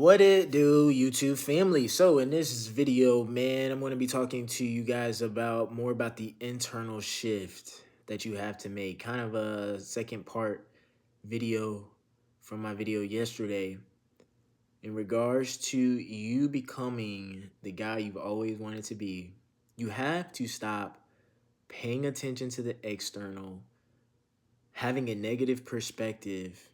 What it do, YouTube family? So in this video, man, I'm going to be talking to you guys about more about the internal shift that you have to make. Kind of a second part video from my video yesterday in regards to you becoming the guy you've always wanted to be. You have to stop paying attention to the external, having a negative perspective,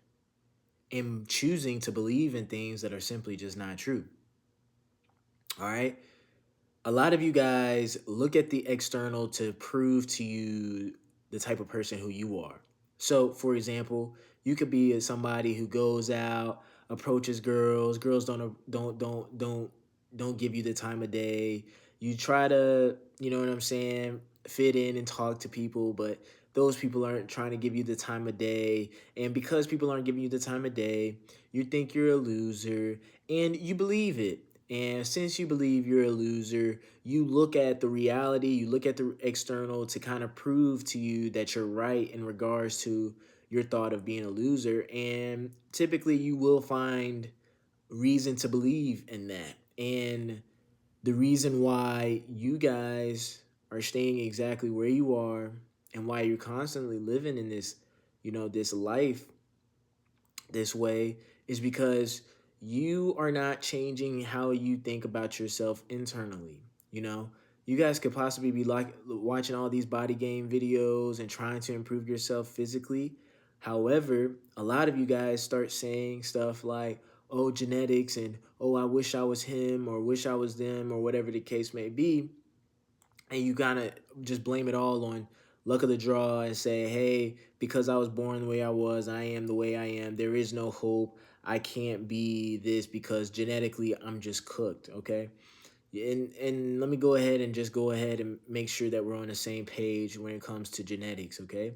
and choosing to believe in things that are simply just not true. All right. A lot of you guys look at the external to prove to you the type of person who you are. So, for example, you could be somebody who goes out, approaches girls. Girls don't give you the time of day. You try to, you know what I'm saying, fit in and talk to people, but those people aren't trying to give you the time of day. And because people aren't giving you the time of day, you think you're a loser and you believe it. And since you believe you're a loser, you look at the reality, you look at the external to kind of prove to you that you're right in regards to your thought of being a loser. And typically, you will find reason to believe in that. And the reason why you guys are staying exactly where you are and why you're constantly living in this, this life this way is because you are not changing how you think about yourself internally. You know, you guys could possibly be like watching all these body game videos and trying to improve yourself physically. However, a lot of you guys start saying stuff like, oh, genetics and oh, I wish I was him or wish I was them or whatever the case may be, and you kind of just blame it all on luck of the draw and say, hey, because I was born the way I was, I am the way I am. There is no hope. I can't be this because genetically I'm just cooked, okay? And let me go ahead and just go ahead and make sure that we're on the same page when it comes to genetics, okay?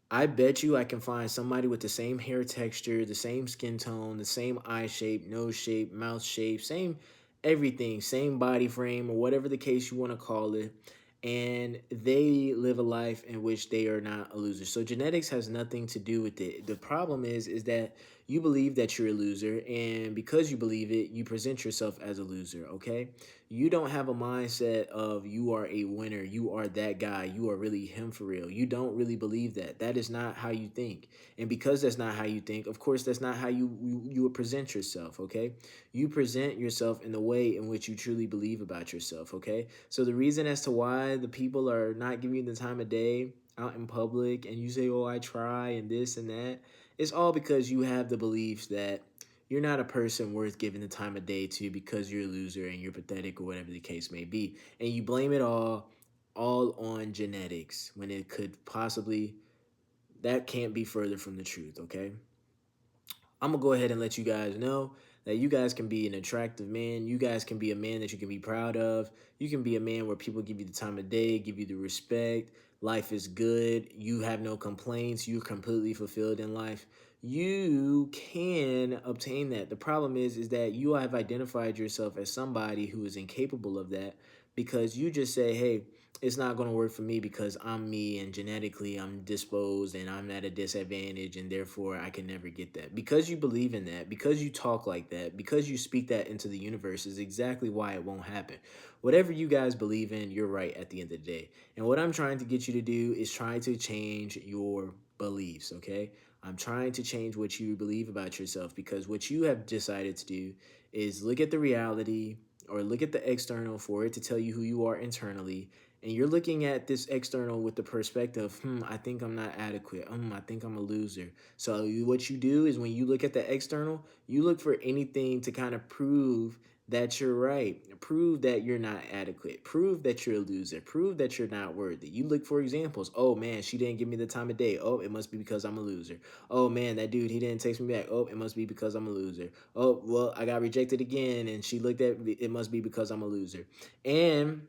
I bet you I can find somebody with the same hair texture, the same skin tone, the same eye shape, nose shape, mouth shape, same everything, same body frame, or whatever the case you want to call it. And they live a life in which they are not a loser. So genetics has nothing to do with it. The problem is that you believe that you're a loser, and because you believe it, you present yourself as a loser, okay? You don't have a mindset of you are a winner, you are that guy, you are really him for real. You don't really believe that. That is not how you think. And because that's not how you think, of course, that's not how you would present yourself, okay? You present yourself in the way in which you truly believe about yourself, okay? So the reason as to why the people are not giving you the time of day out in public and you say, oh, I try and this and that, it's all because you have the beliefs that you're not a person worth giving the time of day to because you're a loser and you're pathetic or whatever the case may be. And you blame it all on genetics when it could possibly, that can't be further from the truth, okay? I'm gonna go ahead and let you guys know that you guys can be an attractive man. You guys can be a man that you can be proud of. You can be a man where people give you the time of day, give you the respect. Life is good. You have no complaints. You're completely fulfilled in life. You can obtain that. The problem is that you have identified yourself as somebody who is incapable of that because you just say, hey, it's not going to work for me because I'm me and genetically I'm disposed and I'm at a disadvantage and therefore I can never get that. Because you believe in that, because you talk like that, because you speak that into the universe is exactly why it won't happen. Whatever you guys believe in, you're right at the end of the day. And what I'm trying to get you to do is try to change your beliefs, okay? I'm trying to change what you believe about yourself because what you have decided to do is look at the reality or look at the external for it to tell you who you are internally, and you're looking at this external with the perspective, I think I'm not adequate. I think I'm a loser. So what you do is when you look at the external, you look for anything to kind of prove that you're right. Prove that you're not adequate. Prove that you're a loser. Prove that you're not worthy. You look for examples. Oh man, she didn't give me the time of day. Oh, it must be because I'm a loser. Oh man, that dude, he didn't text me back. Oh, it must be because I'm a loser. Oh, well, I got rejected again and she looked at me. It must be because I'm a loser. And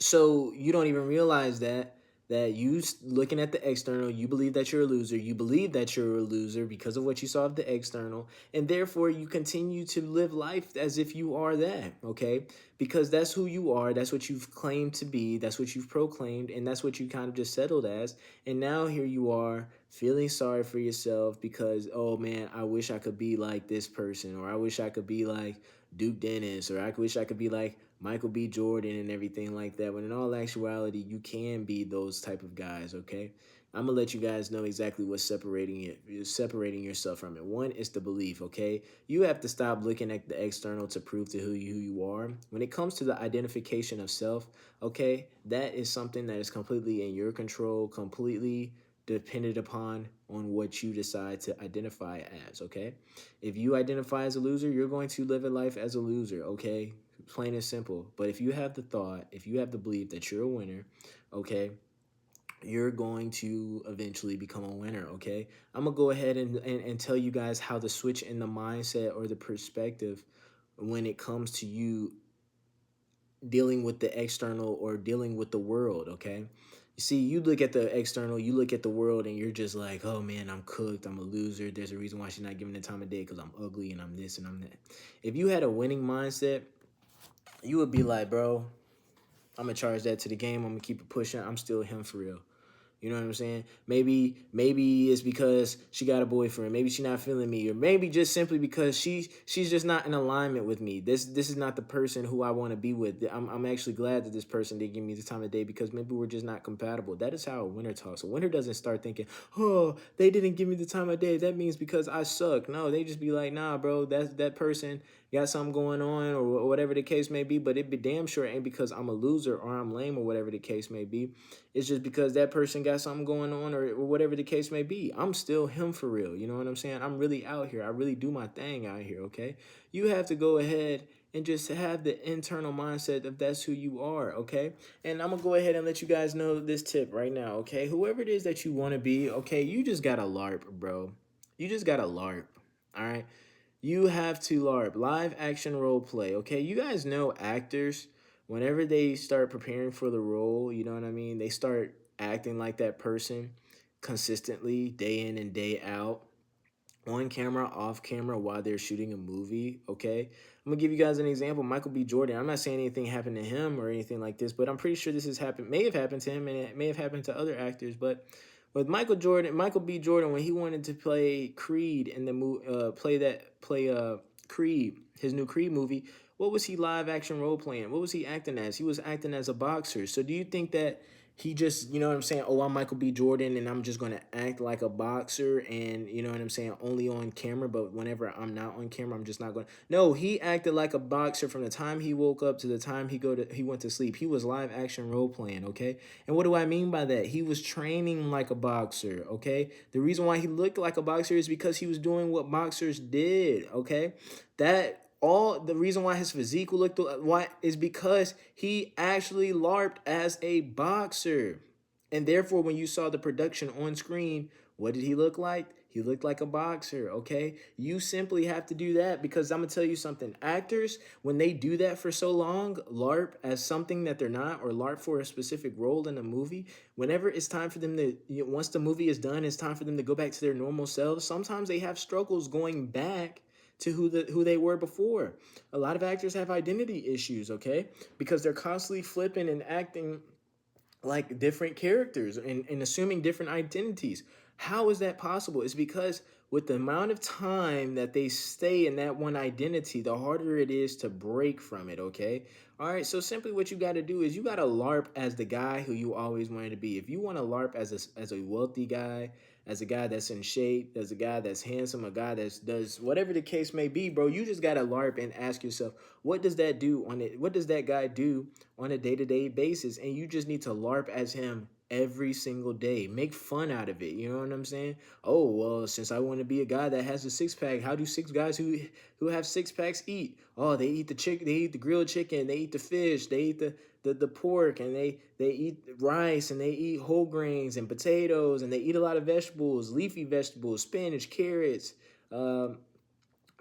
so you don't even realize that that looking at the external, you believe that you're a loser. You believe that you're a loser because of what you saw of the external, and therefore you continue to live life as if you are that, okay? Because that's who you are, that's what you've claimed to be, that's what you've proclaimed, and that's what you kind of just settled as. And now here you are feeling sorry for yourself because, oh man, I wish I could be like this person, or I wish I could be like Duke Dennis, or I wish I could be like Michael B. Jordan and everything like that. When in all actuality, you can be those type of guys, okay? I'm gonna let you guys know exactly what's separating yourself from it. One is the belief, okay? You have to stop looking at the external to prove to who you are. When it comes to the identification of self, okay, that is something that is completely in your control, completely dependent upon on what you decide to identify as, okay? If you identify as a loser, you're going to live a life as a loser, okay? Plain and simple. But if you have the thought, if you have the belief that you're a winner, okay, you're going to eventually become a winner, okay? I'm gonna go ahead and tell you guys how to switch in the mindset or the perspective when it comes to you dealing with the external or dealing with the world, okay? You see, you look at the external, you look at the world, and you're just like, oh man, I'm cooked, I'm a loser. There's a reason why she's not giving the time of day because I'm ugly and I'm this and I'm that. If you had a winning mindset, you would be like, bro, I'm gonna charge that to the game. I'm gonna keep it pushing. I'm still him for real. You know what I'm saying? Maybe it's because she got a boyfriend. Maybe she's not feeling me, or maybe just simply because she's just not in alignment with me. This is not the person who I want to be with. I'm actually glad that this person did give me the time of day because maybe we're just not compatible. That is how a winner talks. A winner doesn't start thinking, oh, they didn't give me the time of day. That means because I suck. No, they just be like, nah, bro, that person got something going on or whatever the case may be. But it be damn sure ain't because I'm a loser or I'm lame or whatever the case may be. It's just because that person got something going on or whatever the case may be. I'm still him for real. You know what I'm saying? I'm really out here. I really do my thing out here, okay? You have to go ahead and just have the internal mindset of that's who you are, okay? And I'm going to go ahead and let you guys know this tip right now, okay? Whoever it is that you want to be, okay, you just got to LARP, bro. You just got to LARP, all right? You have to LARP, live action role play, okay? You guys know actors, whenever they start preparing for the role, you know what I mean? They start acting like that person consistently, day in and day out, on camera, off camera, while they're shooting a movie, okay? I'm gonna give you guys an example. Michael B. Jordan. I'm not saying anything happened to him or anything like this, but I'm pretty sure this has happened, may have happened to him, and it may have happened to other actors, but with Michael B. Jordan, when he wanted to play Creed in the movie, play Creed, his new Creed movie, what was he live action role playing? What was he acting as? He was acting as a boxer. So do you think that he just, you know what I'm saying? Oh, I'm Michael B. Jordan and I'm just going to act like a boxer and, you know what I'm saying, only on camera, but whenever I'm not on camera, I'm just not going to. No, he acted like a boxer from the time he woke up to the time he went to sleep. He was live action role playing, okay? And what do I mean by that? He was training like a boxer, okay? The reason why he looked like a boxer is because he was doing what boxers did, okay? That all the reason why his physique looked why is because he actually LARPed as a boxer. And therefore, when you saw the production on screen, what did he look like? He looked like a boxer, okay? You simply have to do that because I'm going to tell you something. Actors, when they do that for so long, LARP as something that they're not, or LARP for a specific role in a movie, whenever it's time for them to, once the movie is done, it's time for them to go back to their normal selves. Sometimes they have struggles going back to who they were before. A lot of actors have identity issues, okay? Because they're constantly flipping and acting like different characters and assuming different identities. How is that possible? It's because with the amount of time that they stay in that one identity, the harder it is to break from it, okay? All right, so simply what you got to do is you got to LARP as the guy who you always wanted to be. If you want to LARP as a wealthy guy, as a guy that's in shape, as a guy that's handsome, a guy that does whatever the case may be, bro, you just got to LARP and ask yourself, what does that do on it? What does that guy do on a day-to-day basis? And you just need to LARP as him every single day. Make fun out of it. You know what I'm saying? Oh, well, since I want to be a guy that has a six-pack, how do six guys who have six packs eat? Oh, they eat the chicken, they eat the grilled chicken, they eat the fish, they eat the pork, and they eat rice, and they eat whole grains and potatoes, and they eat a lot of vegetables, leafy vegetables, spinach, carrots, um,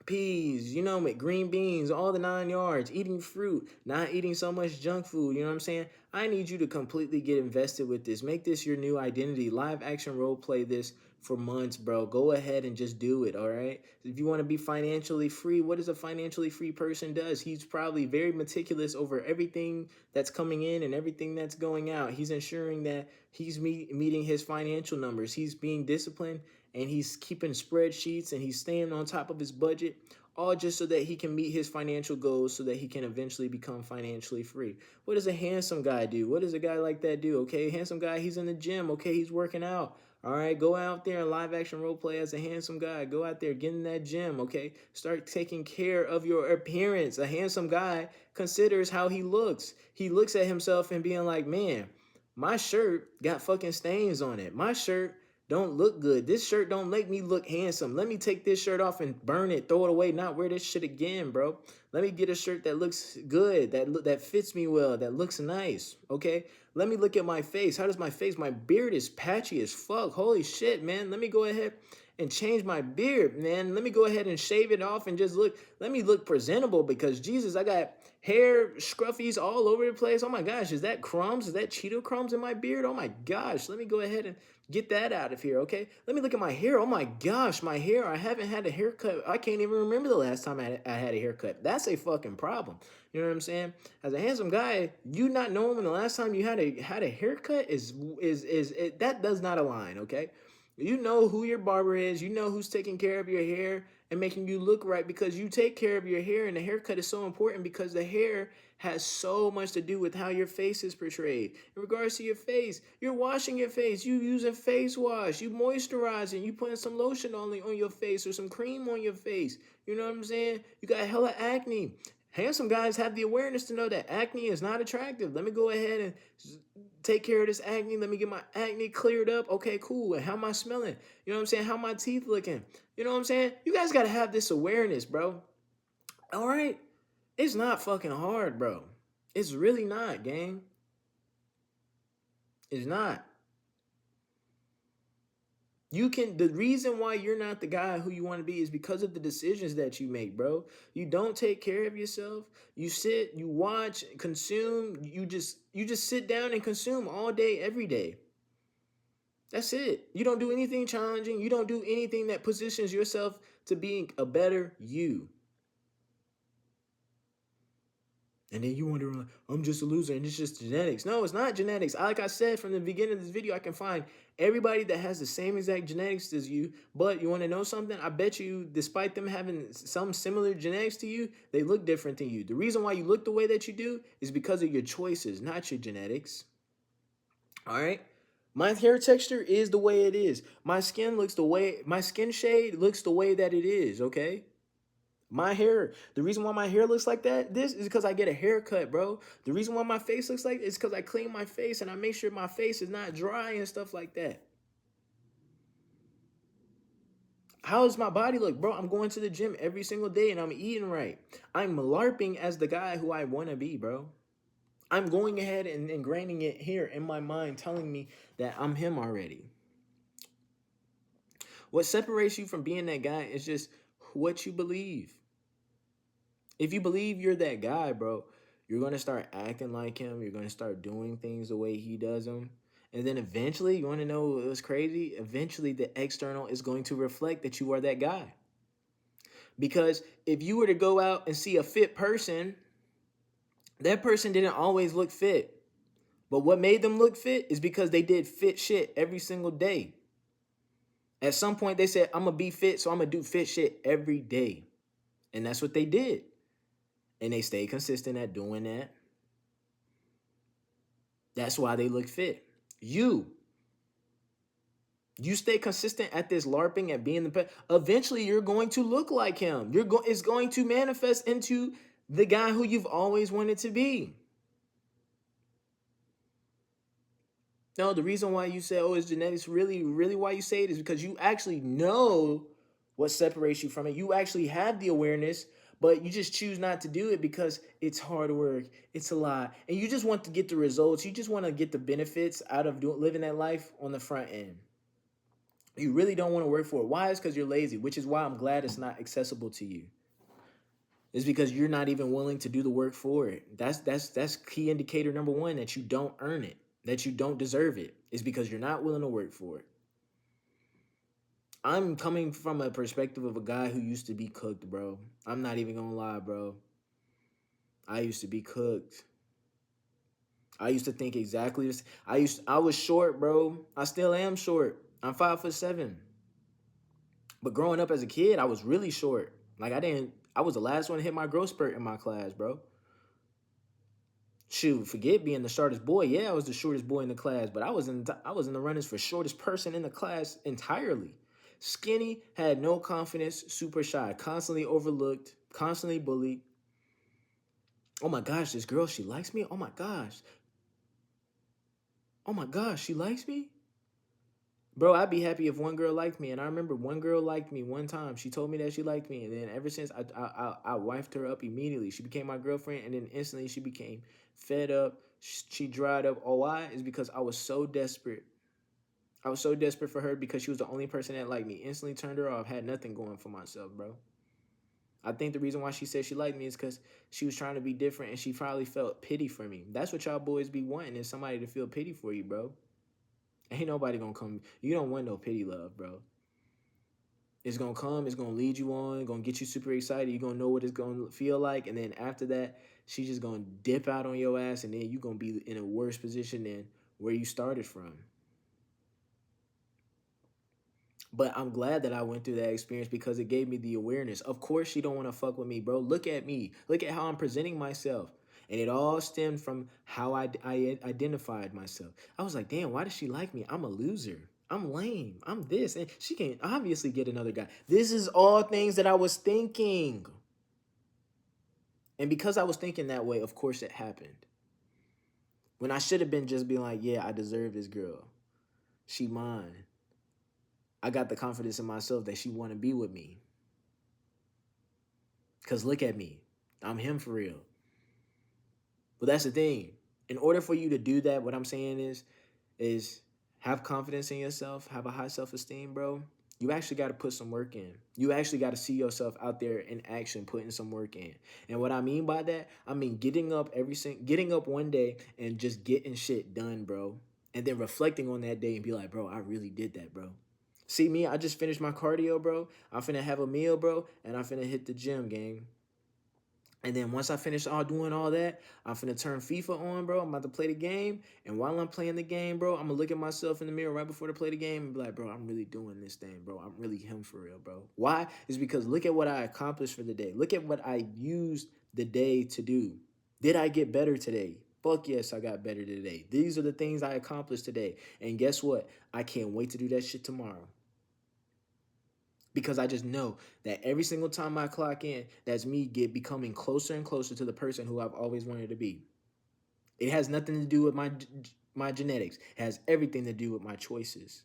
peas, you know, green beans, all the 9 yards, eating fruit, not eating so much junk food. You know what I'm saying? I need you to completely get invested with this. Make this your new identity. Live action role play this for months, bro. Go ahead and just do it, all right? If you want to be financially free, what does a financially free person does? He's probably very meticulous over everything that's coming in and everything that's going out. He's ensuring that he's meeting his financial numbers. He's being disciplined and he's keeping spreadsheets and he's staying on top of his budget, all just so that he can meet his financial goals so that he can eventually become financially free. What does a handsome guy do? What does a guy like that do? Okay, handsome guy, he's in the gym. Okay, he's working out. All right, go out there and live action role play as a handsome guy. Go out there, get in that gym, okay? Start taking care of your appearance. A handsome guy considers how he looks. He looks at himself and being like, man, my shirt got fucking stains on it. My shirt don't look good. This shirt don't make me look handsome. Let me take this shirt off and burn it, throw it away, not wear this shit again, bro. Let me get a shirt that looks good, that fits me well, that looks nice, okay? Let me look at my face. How does my face? My beard is patchy as fuck. Holy shit, man. Let me go ahead and change my beard, man. Let me go ahead and shave it off and just let me look presentable because Jesus, I got hair scruffies all over the place. Oh my gosh, is that crumbs? Is that Cheeto crumbs in my beard? Oh my gosh, let me go ahead and get that out of here, okay? Let me look at my hair. Oh my gosh, my hair. I haven't had a haircut. I can't even remember the last time I had a haircut. That's a fucking problem. You know what I'm saying? As a handsome guy, you not knowing when the last time you had a haircut that does not align, okay? You know who your barber is. You know who's taking care of your hair and making you look right because you take care of your hair. And the haircut is so important because the hair has so much to do with how your face is portrayed. In regards to your face, you're washing your face. You using face wash. You moisturizing. You putting some lotion on your face or some cream on your face. You know what I'm saying? You got hella acne. Handsome guys have the awareness to know that acne is not attractive. Let me go ahead and take care of this acne. Let me get my acne cleared up. Okay, cool. And how am I smelling? You know what I'm saying? How my teeth looking? You know what I'm saying? You guys got to have this awareness, bro. All right? It's not fucking hard, bro. It's really not, gang. It's not. The reason why you're not the guy who you want to be is because of the decisions that you make, bro. You don't take care of yourself. You sit, you watch, consume, you just sit down and consume all day, every day. That's it. You don't do anything challenging. You don't do anything that positions yourself to being a better you. And then you wonder, I'm just a loser and it's just genetics. No, it's not genetics. Like I said from the beginning of this video, I can find everybody that has the same exact genetics as you. But you want to know something? I bet you, despite them having some similar genetics to you, they look different than you. The reason why you look the way that you do is because of your choices, not your genetics. All right? My hair texture is the way it is. My skin shade looks the way that it is, okay? My hair, the reason why my hair looks like that, this is because I get a haircut, bro. The reason why my face looks like it's because I clean my face and I make sure my face is not dry and stuff like that. How does my body look, bro? I'm going to the gym every single day and I'm eating right. I'm LARPing as the guy who I want to be, bro. I'm going ahead and ingraining it here in my mind, telling me that I'm him already. What separates you from being that guy is just what you believe. If you believe you're that guy, bro, you're going to start acting like him. You're going to start doing things the way he does them. And then eventually, you want to know what's crazy? Eventually, the external is going to reflect that you are that guy. Because if you were to go out and see a fit person, that person didn't always look fit. But what made them look fit is because they did fit shit every single day. At some point, they said, I'm going to be fit, so I'm going to do fit shit every day. And that's what they did. And they stayed consistent at doing that. That's why they look fit. You stay consistent at this LARPing, at being the best. Eventually, you're going to look like him. It's going to manifest into the guy who you've always wanted to be. No, the reason why you say, oh, it's genetics, really, really why you say it is because you actually know what separates you from it. You actually have the awareness, but you just choose not to do it because it's hard work. It's a lot. And you just want to get the results. You just want to get the benefits out of living that life on the front end. You really don't want to work for it. Why? It's because you're lazy, which is why I'm glad it's not accessible to you. It's because you're not even willing to do the work for it. That's key indicator number one, that you don't earn it, that you don't deserve it. Is because you're not willing to work for it. I'm coming from a perspective of a guy who used to be cooked, bro. I'm not even gonna lie, bro. I used to be cooked. I used to think exactly this. I was short, bro. I still am short. I'm 5'7". But growing up as a kid, I was really short. Like I was the last one to hit my growth spurt in my class, bro. Shoot, forget being the shortest boy. Yeah, I was the shortest boy in the class, but I was in the runnings for shortest person in the class entirely. Skinny, had no confidence, super shy, constantly overlooked, constantly bullied. Oh my gosh, this girl, she likes me. Oh my gosh. Oh my gosh, she likes me? Bro, I'd be happy if one girl liked me. And I remember one girl liked me one time. She told me that she liked me. And then ever since, I wifed her up immediately. She became my girlfriend. And then instantly she became fed up. She dried up. Oh, why? Is because I was so desperate. I was so desperate for her because she was the only person that liked me. Instantly turned her off. Had nothing going for myself, bro. I think the reason why she said she liked me is because she was trying to be different and she probably felt pity for me. That's what y'all boys be wanting, is somebody to feel pity for you, bro. Ain't nobody gonna come. You don't want no pity love, bro. It's gonna come, it's gonna lead you on, gonna get you super excited. You're gonna know what it's gonna feel like. And then after that, she's just gonna dip out on your ass, and then you're gonna be in a worse position than where you started from. But I'm glad that I went through that experience because it gave me the awareness. Of course, she don't want to fuck with me, bro. Look at me. Look at how I'm presenting myself. And it all stemmed from how I identified myself. I was like, damn, why does she like me? I'm a loser. I'm lame. I'm this. And she can obviously get another guy. This is all things that I was thinking. And because I was thinking that way, of course it happened. When I should have been just being like, yeah, I deserve this girl. She mine. I got the confidence in myself that she want to be with me. Because look at me. I'm him for real. But that's the thing. In order for you to do that, what I'm saying is have confidence in yourself, have a high self-esteem, bro. You actually got to put some work in. You actually got to see yourself out there in action, putting some work in. And what I mean by that, I mean getting up one day and just getting shit done, bro. And then reflecting on that day and be like, bro, I really did that, bro. See me, I just finished my cardio, bro. I'm finna have a meal, bro, and I'm finna hit the gym, gang. And then once I finish all doing all that, I'm finna turn FIFA on, bro. I'm about to play the game. And while I'm playing the game, bro, I'm gonna look at myself in the mirror right before to play the game and be like, bro, I'm really doing this thing, bro. I'm really him for real, bro. Why? Is because look at what I accomplished for the day. Look at what I used the day to do. Did I get better today? Fuck yes, I got better today. These are the things I accomplished today. And guess what? I can't wait to do that shit tomorrow. Because I just know that every single time I clock in, that's me becoming closer and closer to the person who I've always wanted to be. It has nothing to do with my genetics. It has everything to do with my choices.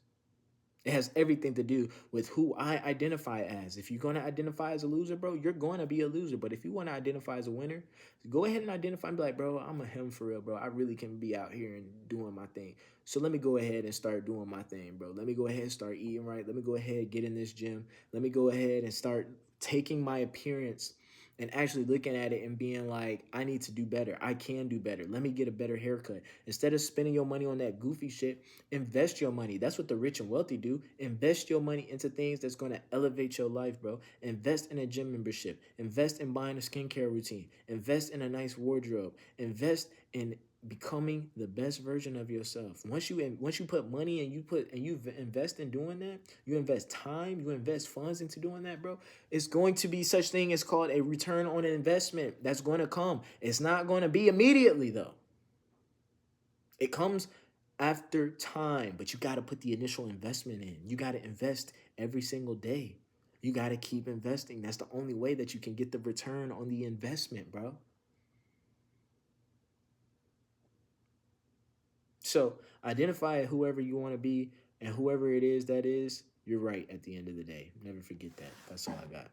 It has everything to do with who I identify as. If you're going to identify as a loser, bro, you're going to be a loser. But if you want to identify as a winner, go ahead and identify and be like, bro, I'm a him for real, bro. I really can be out here and doing my thing. So let me go ahead and start doing my thing, bro. Let me go ahead and start eating right. Let me go ahead and get in this gym. Let me go ahead and start taking my appearance and actually looking at it and being like, I need to do better. I can do better. Let me get a better haircut. Instead of spending your money on that goofy shit, invest your money. That's what the rich and wealthy do. Invest your money into things that's going to elevate your life, bro. Invest in a gym membership. Invest in buying a skincare routine. Invest in a nice wardrobe. Invest in becoming the best version of yourself. Once you put money and you invest in doing that, you invest time, you invest funds into doing that, bro. It's going to be such thing as called a return on investment that's going to come. It's not going to be immediately though. It comes after time, but you got to put the initial investment in. You got to invest every single day. You got to keep investing. That's the only way that you can get the return on the investment, bro. So identify whoever you want to be, and whoever it is that is, you're right at the end of the day. Never forget that. That's all I got.